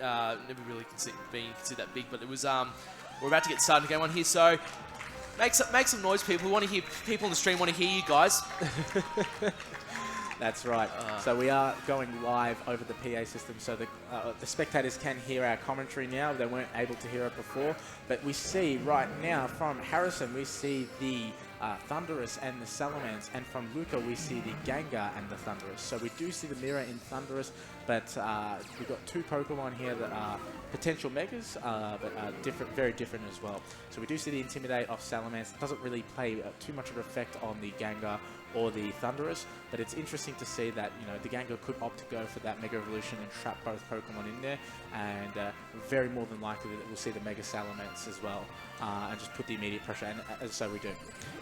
never really being considered that big, but it was. We're about to get started in game 1 here, so make some noise, people. We want to hear people on the stream. Want to hear you guys. That's right. So we are going live over the PA system, so the spectators can hear our commentary now. They weren't able to hear it before, but we see right now from Harrison, we see the Thunderous and the Salamence, and from Luca we see the Gengar and the Thunderous. So we do see the mirror in Thunderous, but we've got 2 Pokemon here that are potential megas, but different, very different as well. So we do see the Intimidate off Salamence. It doesn't really play too much of an effect on the Gengar or the Thunderous, but it's interesting to see that, you know, the Gengar could opt to go for that Mega Evolution and trap both Pokemon in there, and very more than likely that we'll see the Mega Salamence as well, and just put the immediate pressure, and so we do.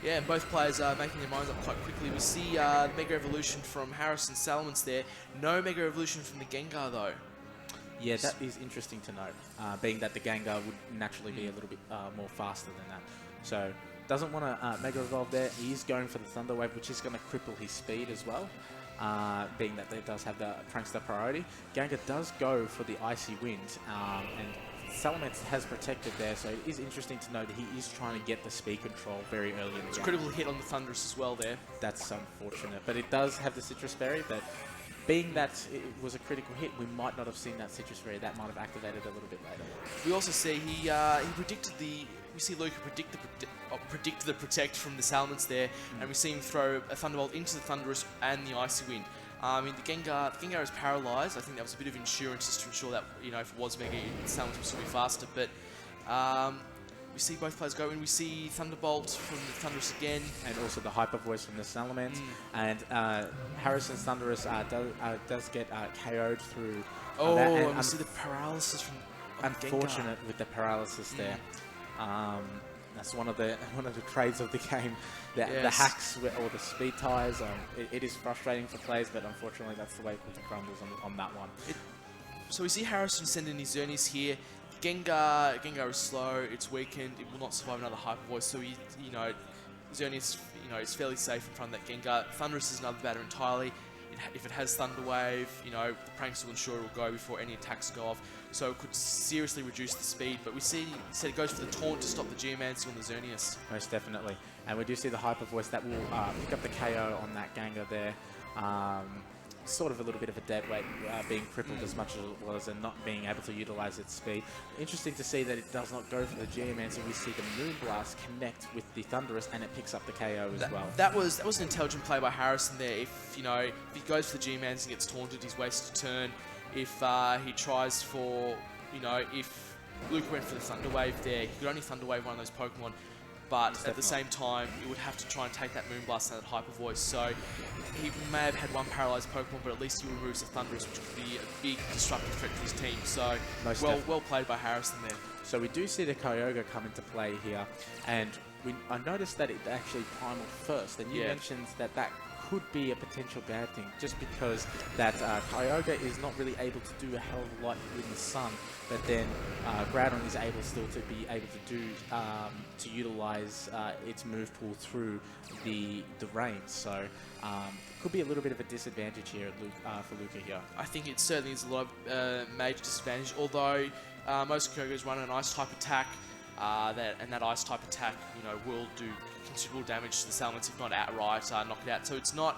Yeah, and both players are making their minds up quite quickly. We see Mega Evolution from Harrison Salamence there. No Mega Evolution from the Gengar though. Yeah, that is interesting to note, being that the Gengar would naturally be a little bit more faster than that. So doesn't want to Mega Evolve there. He is going for the Thunder Wave, which is going to cripple his speed as well, being that it does have the Prankster priority. Gengar does go for the Icy Wind, and Salamence has protected there, so it is interesting to know that he is trying to get the speed control very early in the game. It's a critical hit on the Thunderous as well there. That's unfortunate, but it does have the Citrus Berry, but being that it was a critical hit, we might not have seen that Citrus Berry. That might have activated a little bit later. We also see he predicted the... We see Luca predict the Protect from the Salamence there, and we see him throw a Thunderbolt into the Thunderous and the Icy Wind. I mean, the Gengar is paralysed. I think that was a bit of insurance just to ensure that, you know, if it was Mega, the Salamence would still be faster. But we see both players go in. We see Thunderbolt from the Thunderous again. And also the Hyper Voice from the Salamence. And Harrison's Thunderous does get KO'd through that. And we see the paralysis from unfortunate Gengar. With the paralysis there. That's one of the trades of the game. The hacks or the speed ties. It is frustrating for players, but unfortunately that's the way it crumbles on that one. So we see Harrison send in his Xerneas here. Gengar is slow. It's weakened. It will not survive another Hyper Voice. So Xerneas, is fairly safe in front of that Gengar. Thunderous is another batter entirely. If it has Thunder Wave, the Pranks will ensure it will go before any attacks go off. So it could seriously reduce the speed. But we see instead it goes for the Taunt to stop the Geomancy on the Xerneas. Most definitely. And we do see the Hyper Voice that will pick up the KO on that Gengar there. Sort of a little bit of a dead weight, being crippled as much as it was and not being able to utilize its speed. Interesting to see that it does not go for the Geomancer. We see the Moonblast connect with the Thunderous and it picks up the KO as well. That was an intelligent play by Harrison there. If he goes for the Geomancer and gets taunted, he's wasted a turn. If he tries for, if Luca went for the Thunder Wave there, he could only Thunder Wave one of those Pokemon. But at the same time, you would have to try and take that Moonblast and that Hyper Voice. So he may have had one paralysed Pokemon, but at least he removes the Thunderous, which could be a big disruptive threat to his team. So well played by Harrison there. So we do see the Kyogre come into play here, and I noticed that it actually primal first, and you mentioned that could be a potential bad thing, just because that Kyogre is not really able to do a hell of a lot in the sun, but then Groudon is able still to be able to do to utilize its move pool through the rain. So could be a little bit of a disadvantage here for Luca here. I think it certainly is a lot of major disadvantage, although most Kyogres run an ice type attack, that ice type attack will do considerable damage to the Salamence, if not outright knock it out. So it's not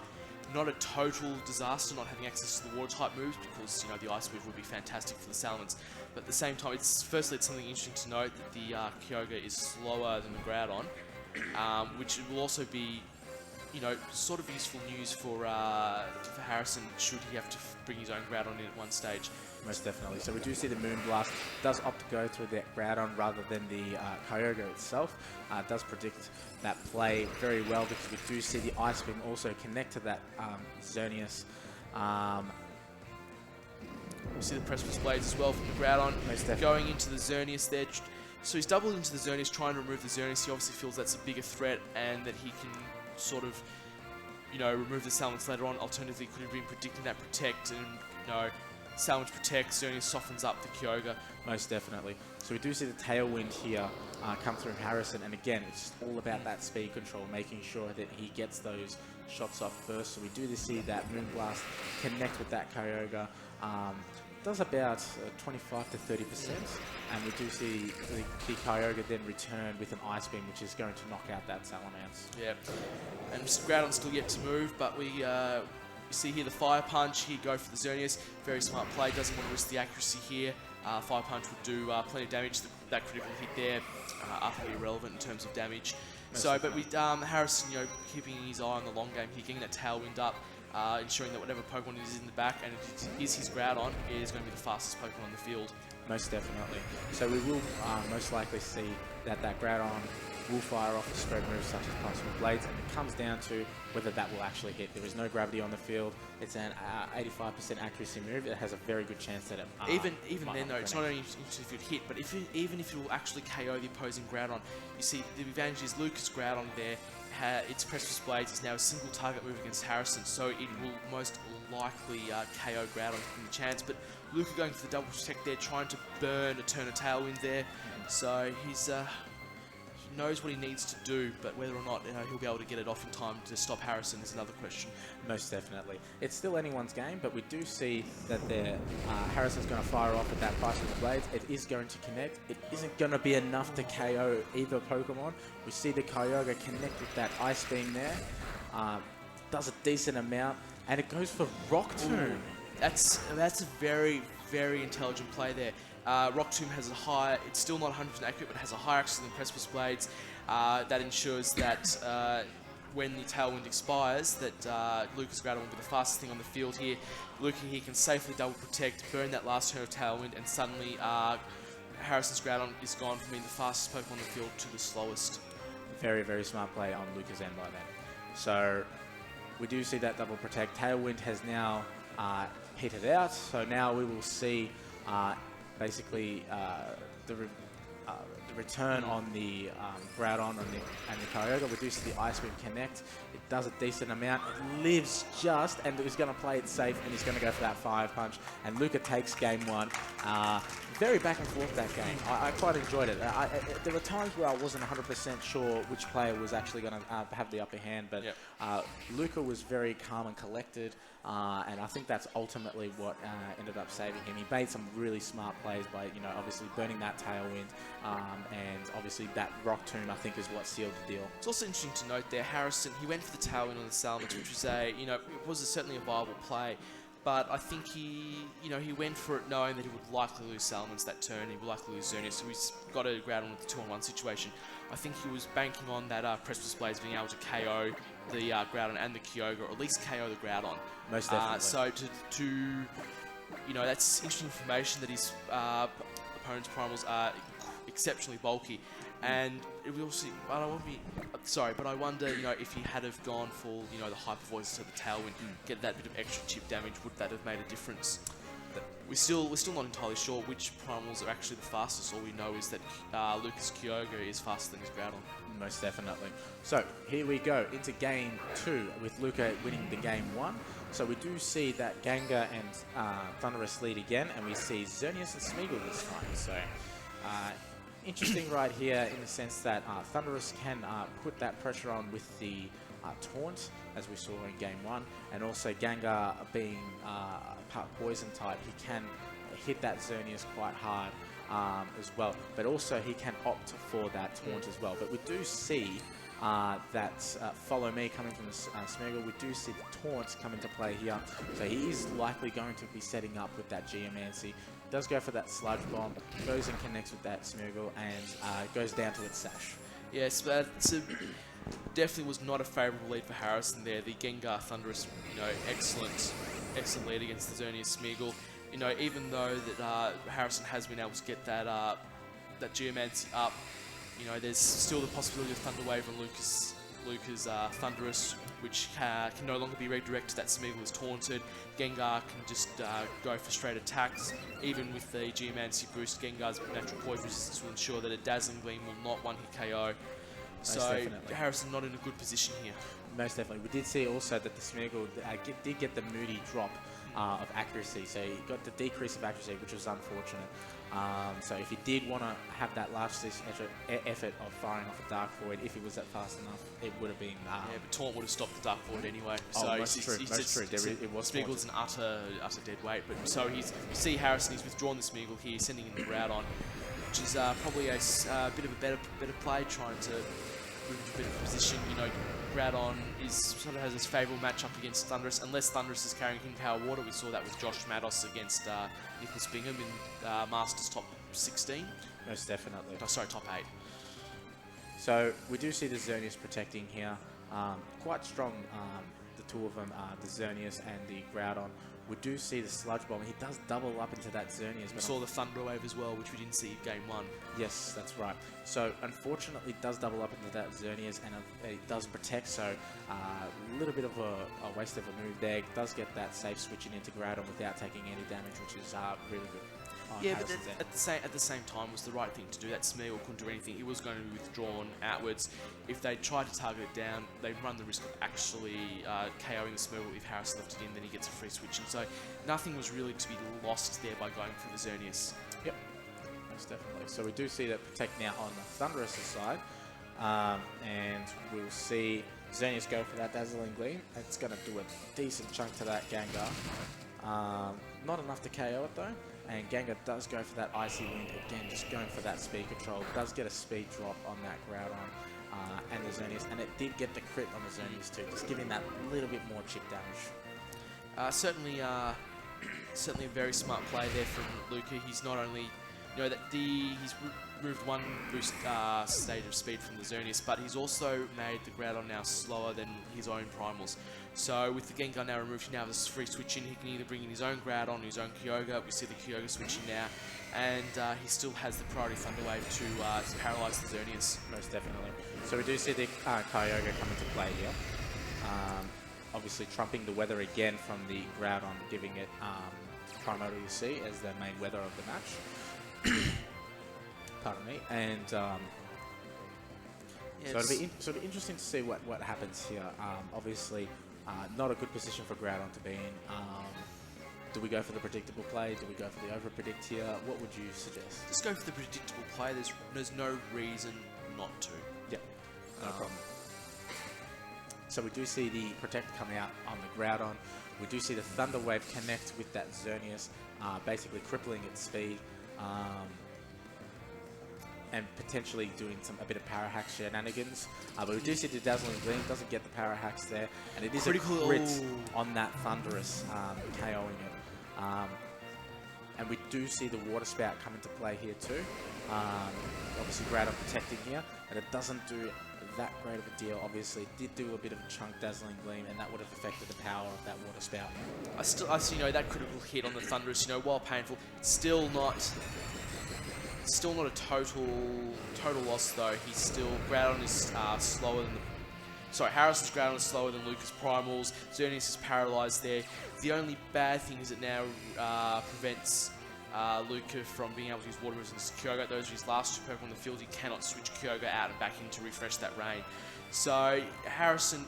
a total disaster not having access to the water type moves, because the ice move would be fantastic for the Salamence. But at the same time, it's something interesting to note that the Kyogre is slower than the Groudon, which will also be sort of useful news for Harrison should he have to bring his own Groudon in at one stage. Most definitely. So we do see the Moonblast does opt to go through the Groudon rather than the Kyogre itself. Does predict that play very well, because we do see the Ice Beam also connect to that Xerneas. We see the Precipice Blades as well from the Groudon going into the Xerneas there. So he's doubled into the Xerneas, trying to remove the Xerneas. He obviously feels that's a bigger threat and that he can sort of, remove the Salamence later on. Alternatively, could have been predicting that Protect and, Salamence protects, Xerneas softens up the Kyogre. Most definitely. So we do see the Tailwind here come through Harrison, and again, it's just all about that speed control, making sure that he gets those shots off first. So we do see that Moonblast connect with that Kyogre. does about 25 to 30%, and we do see the Kyogre then return with an Ice Beam, which is going to knock out that Salamence. Yeah, and Groudon's still yet to move, but we see here the Fire Punch. Here go for the Xerneas. Very smart play. Doesn't want to risk the accuracy here. Fire Punch would do plenty of damage. That critical hit there, utterly irrelevant in terms of damage. So, but with Harrison, keeping his eye on the long game here, getting that Tailwind up, ensuring that whatever Pokemon is in the back, and it is his Groudon, is going to be the fastest Pokemon on the field. Most definitely. So we will most likely see that Groudon will fire off a spread move such as Possible Blades, and it comes down to whether that will actually hit. There is no gravity on the field. It's an 85% accuracy move. It has a very good chance that it even then though, it's not only if it hit, but even if it will actually KO the opposing Groudon. You see, the advantage is Luca's Groudon there. Its Precipice Blades is now a single target move against Harrison, so it will most likely KO Groudon given the chance. But Luca going for the double protect there, trying to burn a turn of Tailwind there. So he knows what he needs to do, but whether or not he'll be able to get it off in time to stop Harrison is another question. Most definitely. It's still anyone's game, but we do see that Harrison's going to fire off with that Priceless Blades. It is going to connect. It isn't going to be enough to KO either Pokemon. We see the Kyogre connect with that Ice Beam there. Does a decent amount, and it goes for Rock Tomb. Ooh, that's a very, very intelligent play there. Rock Tomb has it's still not 100% accurate, but has a higher accuracy than Precipice Blades. That ensures that when the Tailwind expires, that Luca's Groudon will be the fastest thing on the field here. Luca here can safely double protect, burn that last turn of Tailwind, and suddenly Harrison's Groudon is gone from being the fastest Pokemon on the field to the slowest. Very, very smart play on Luca's end by then. So we do see that double protect. Tailwind has now petered out, so now we will see basically the return on the Groudon and the Kyogre. We do see the Ice Beam connect. It does a decent amount. It lives just, and he's going to play it safe, and he's going to go for that Fire Punch. And Luca takes game one. Very back and forth that game. I quite enjoyed it. There were times where I wasn't 100% sure which player was actually going to have the upper hand, but yep. Luca was very calm and collected, and I think that's ultimately what ended up saving him. He made some really smart plays by, obviously burning that Tailwind, and obviously that Rock Tomb, I think, is what sealed the deal. It's also interesting to note there, Harrison, he went for the Tailwind on the Salamence, which was it was certainly a viable play. But I think he went for it knowing that he would likely lose Salamence that turn, he would likely lose Xerneas, so he's got a Groudon with the 2-on-1 situation. I think he was banking on that Precipice Blades being able to KO the Groudon and the Kyogre, or at least KO the Groudon. Most definitely. So that's interesting information that his opponent's primals are exceptionally bulky. And it will see. But I wonder, if he had have gone for, the Hyper Voice to the Tailwind, get that bit of extra chip damage, would that have made a difference? But we're still not entirely sure which primals are actually the fastest. All we know is that Luca's Kyogre is faster than his Groudon. Most definitely. So here we go into game 2 with Luca winning the game 1. So we do see that Gengar and Thundurus lead again, and we see Xerneas and Smeagol this time. So interesting right here in the sense that Thundurus can put that pressure on with the Taunt, as we saw in game 1, and also Gengar being part Poison type, he can hit that Xerneas quite hard as well, but also he can opt for that Taunt as well. But we do see that Follow Me coming from the Smeagol. We do see the Taunts come into play here, so he is likely going to be setting up with that Geomancy. Does go for that Sludge Bomb, goes and connects with that Smeagol, and goes down to its Sash. Yes, but definitely was not a favourable lead for Harrison there. The Gengar Thundurus, excellent lead against the Xerneas Smeagol. Even though that Harrison has been able to get that Geomancy up, there's still the possibility of Thunder Wave on Luca's Thundurus, which can no longer be redirected. That Smeagol is taunted. Gengar can just go for straight attacks. Even with the Geomancy boost, Gengar's natural poison resistance will ensure that a Dazzling Gleam will not one-hit KO. So Harrison not in a good position here. Most definitely. We did see also that the Smeagol did get the Moody drop of accuracy. So he got the decrease of accuracy, which was unfortunate. So if he did want to have that last effort of firing off a Dark Void, if he was that fast enough, it would have been... yeah, but Taunt would have stopped the Dark Void anyway. Oh, So most true. It was Smeagol's an utter dead weight. But so you see Harrison, he's withdrawn the Smeagol here, sending in the Groudon, which is probably a bit of a better play, trying to move into a bit of position. You know, Groudon sort of has this favourable matchup against Thundurus, unless Thundurus is carrying King Power Water. We saw that with Josh Mados against Nicholas Bingham in Masters top 16. Most definitely. Oh, sorry, top 8. So we do see the Xerneas protecting here. Quite strong, the two of them, the Xerneas and the Groudon. We do see the Sludge Bomb. He does double up into that Xerneas. We saw the Thunder Wave as well, which we didn't see in Game 1. Yes, that's right. So unfortunately, it does double up into that Xerneas, and it does protect. So a little bit of a waste of a move there. It does get that safe switching into Groudon without taking any damage, which is really good. Yeah, but at the same time, it was the right thing to do. That Smeagol couldn't do anything. He was going to be withdrawn outwards. If they tried to target it down, they run the risk of actually KOing the Smeagol. If Harris left it in, then he gets a free switch. And so nothing was really to be lost there by going for the Xerneas. Yep, most definitely. So we do see that protect now on the Thundurus' side. And we'll see Xerneas go for that Dazzling Gleam. It's going to do a decent chunk to that Gengar. Not enough to KO it though. And Gengar does go for that Icy Wind, again, just going for that speed control. Does get a speed drop on that Groudon and the Xerneas, and it did get the crit on the Xerneas too, just giving that little bit more chip damage. Certainly a very smart play there from Luca. He's not only, you know, he's removed one boost stage of speed from the Xerneas, but he's also made the Groudon now slower than his own primals. So with the Gengar now removed, he now has free switching. He can either bring in his own Groudon, his own Kyogre. We see the Kyogre switching now, and he still has the priority Thunder Wave to paralyze the Xerneas. Most definitely. So we do see the Kyogre come into play here. Obviously trumping the weather again from the Groudon, giving it Primarily C as the main weather of the match. Pardon me. And yeah, so it'll be interesting to see what happens here. Obviously, not a good position for Groudon to be in. Do we go for the predictable play? Do we go for the over-predict here? What would you suggest? Just go for the predictable play. There's no reason not to. Yep, no problem. So we do see the Protect coming out on the Groudon. We do see the Thunder Wave connect with that Xerneas, basically crippling its speed. And potentially doing a bit of power hack shenanigans. But we do see the Dazzling Gleam, doesn't get the power hacks there, and it is critical, a crit on that Thundurus, KOing it. And we do see the Water Spout come into play here too. Obviously Groudon protecting here, and it doesn't do that great of a deal. Obviously it did do a bit of a chunk Dazzling Gleam, and that would have affected the power of that Water Spout. I see, you know, that critical hit on the Thundurus, you know, while painful, still not a total loss though. He's still, Groudon is slower than Harrison's Groudon is slower than Luca's primals. Xerneas is paralyzed there. The only bad thing is it now prevents Luca from being able to use Water Resistance Kyogre. Those are his last two Pokemon on the field. He cannot switch Kyogre out and back in to refresh that rain. So Harrison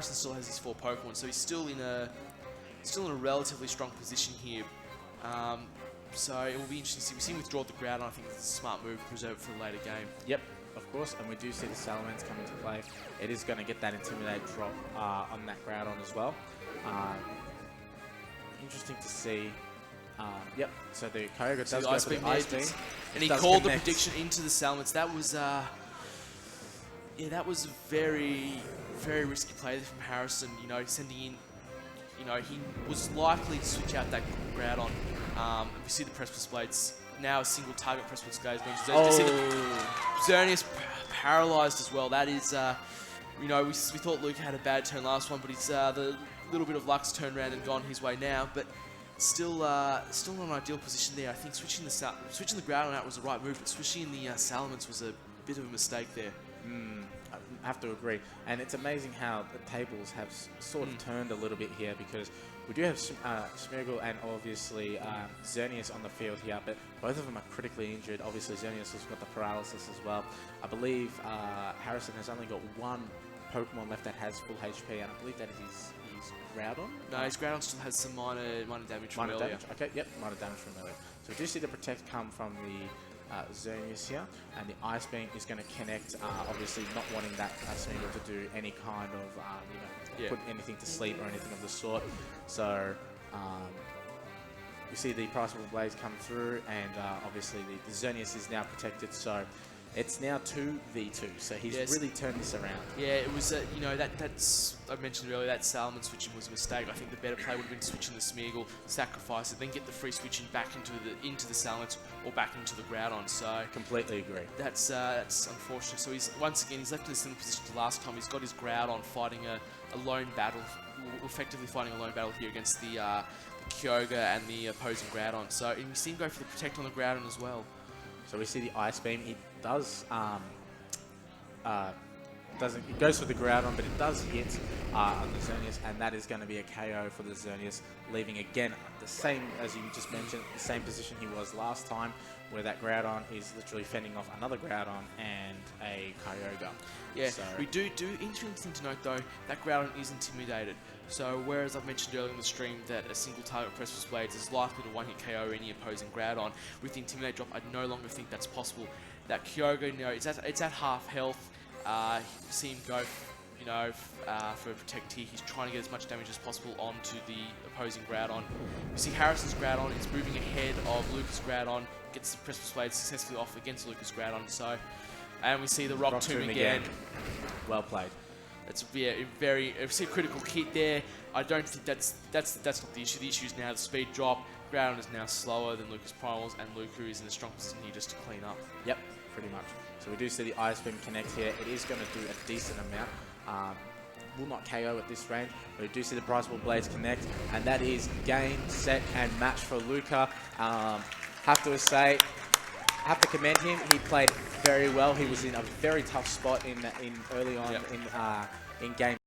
still has his 4 Pokemon, so he's still in a relatively strong position here. So it will be interesting to see. We've seen withdraw the Groudon. I think it's a smart move, preserve it for a later game. Yep, of course. And we do see the Salamence come into play. It is going to get that Intimidate drop on that Groudon as well. Interesting to see. Yep, so the Kyogre does go for the Ice Beam. And he called the prediction into the Salamence. That was, yeah, that was a very, very risky play there from Harrison. You know, sending in, you know, he was likely to switch out that Groudon. We see the Precipice Blades, now a single target Precipice Blades. Xerneas paralyzed as well. That is, you know, we thought Luca had a bad turn last one, but it's the little bit of luck's turned around and gone his way now. But still not an ideal position there. I think switching the Groudon out was the right move, but switching in the Salamence was a bit of a mistake there. I have to agree. And it's amazing how the tables have sort of turned a little bit here, because we do have Smeagol and obviously Xerneas on the field here, but both of them are critically injured. Obviously Xerneas has got the paralysis as well. I believe Harrison has only got one Pokemon left that has full HP, and I believe that is his his Groudon? No, his Groudon still has some minor damage from Minor earlier. damage? Okay, yep, minor damage from earlier. So we do see the Protect come from the Xerneas here, and the Ice Beam is going to connect, obviously not wanting that Smeagol to do any kind of, put anything to sleep or anything of the sort. So we see the Priceable Blades come through, and obviously the Xerneas is now protected, so it's now 2v2, so he's really turned this around. Yeah, it was, that's, I mentioned earlier, that Salmon switching was a mistake. I think the better play would have been switching the Smeagol, sacrifice it, then get the free switching back into the Salmon or back into the Groudon. So completely agree. That's unfortunate. So he's left in a similar position to last time. He's got his Groudon fighting a lone battle, effectively fighting a lone battle here against the Kyogre and the opposing Groudon. So and you see him go for the Protect on the Groudon as well. So we see the Ice Beam. It does it goes for the Groudon, but it does hit on the Xerneas, and that is going to be a KO for the Xerneas, leaving again the same as you just mentioned, the same position he was last time, where that Groudon is literally fending off another Groudon and a Kyogre. Yeah, so we do interesting to note though that Groudon is intimidated. So whereas I've mentioned earlier in the stream that a single target Precious Blades is likely to one-hit KO any opposing Groudon, with the Intimidate drop I no longer think that's possible. That Kyogre, it's at half health. See him go, for a Protect here. He's trying to get as much damage as possible onto the opposing Groudon. You see Harrison's Groudon is moving ahead of Luca's Groudon, gets the Precious Blade successfully off against Luca's Groudon. So, and we see the Rock Tomb again. Well played. That's a critical hit there. I don't think that's not the issue. The issue is now the speed drop. Groudon is now slower than Luca's Primals, and Luca is in a strong position here just to clean up. Yep, pretty much. So we do see the Ice Beam connect here. It is going to do a decent amount. Will not KO at this range. But we do see the Priceable Blades connect, and that is game, set, and match for Luca. Have to commend him. He played very well. He was in a very tough spot in early on in game.